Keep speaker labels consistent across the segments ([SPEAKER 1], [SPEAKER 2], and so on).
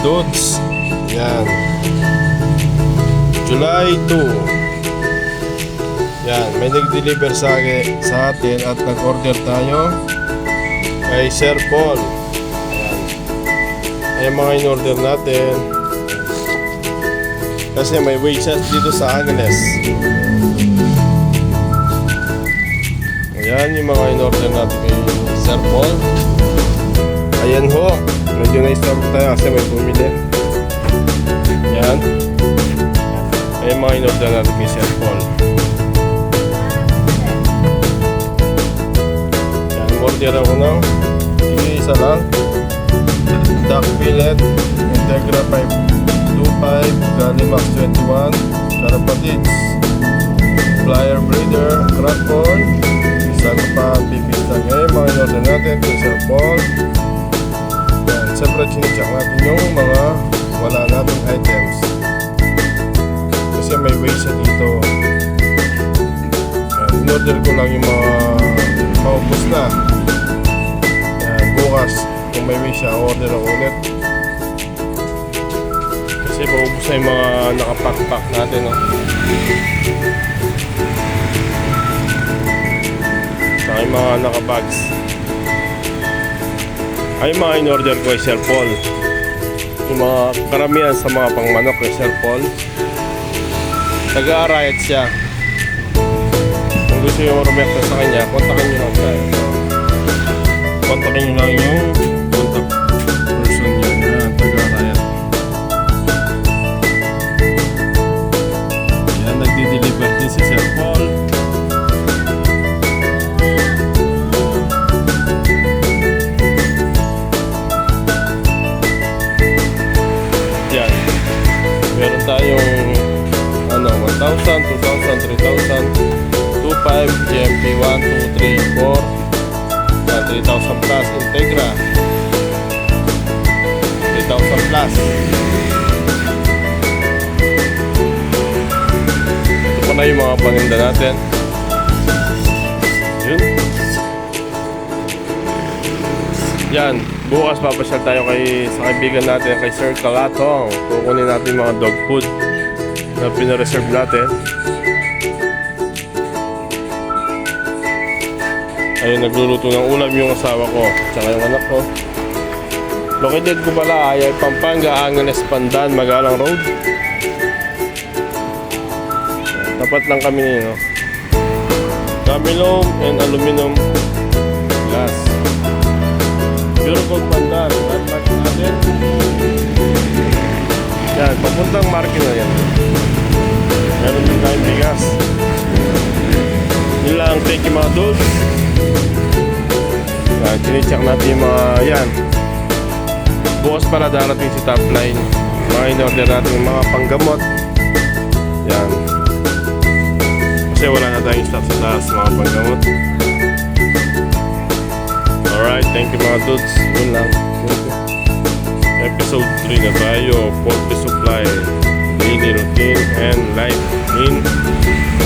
[SPEAKER 1] dudes. Yan. July 2. Yan, may nag-deliver sa atin at nag-order tayo kay Sir Paul. Ayan mga in-order natin kasi may waitress dito sa Agnes. Ayan yung mga in-order natin kay Sir Paul. Ayan ho, medyo na-stop tayo kasi may bumili. Ayan. Ayan mga in-order natin kay Sir Paul. Ayan, order ako ng isa lang. Duck fillet, Integra 525, Galimax 21, Carapatids, Flyer Breeder, Crackcorn, isang pa pipista ngayon. Mga in-order natin kay Sir Paul. Yan, siyempre chinecheck natin yung mga wala nating items kasi may waste siya dito. Yan, in-order ko lang yung mga maubos na. Yan, bukas kung may wish siya, order ako ulit kasi maubos na yung mga nakapack-pack natin, no? Saka yung mga nakabags ay mga in-order ko kay Sir Paul, yung mga karamihan sa mga pangmanok kay Sir Paul. Taga-Arayat siya. Kung gusto nyo rumekta sa kanya, kontakin nyo lang siya. Kontakin nyo lang yung contact person niya na taga-Arayat. Yan, nagdi-deliver din si Sir Paul. Yan, meron tayong 1,000, 2,000, 3,000, 2,500, GMP 1, 2, 3, 4, 3,000 plus Integra 3,000 plus. Ito pa na yung mga paninda natin. Yun. Yan, bukas papasyal tayo sa kaibigan natin kay Sir Kalatong. Kukunin natin yung mga dog food na pinareserve natin. Ayun, nagluluto ng ulam yung asawa ko tsaka yung anak ko. Located ko pala ay Pampanga, Angeles, Pandan, Magalang Road. Tapat lang kami nyo. Camilom and aluminum glass. Pure Gold Pandan. Landmark natin. Yan, papuntang market na yan. Meron din tayong bigas. Yun lang, thank you mga dudes. Yan, chinecheck natin yung mga yan. Bukas pala darating si Top Line. Mga in-order natin yung mga panggamot. Yan. Kasi wala na tayong stock sa taas mga panggamot. Alright, thank you mga dudes. Yun lang. Episode 3 na tayo. Poultry supply, daily routine and life in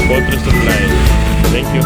[SPEAKER 1] poultry supply. Thank you.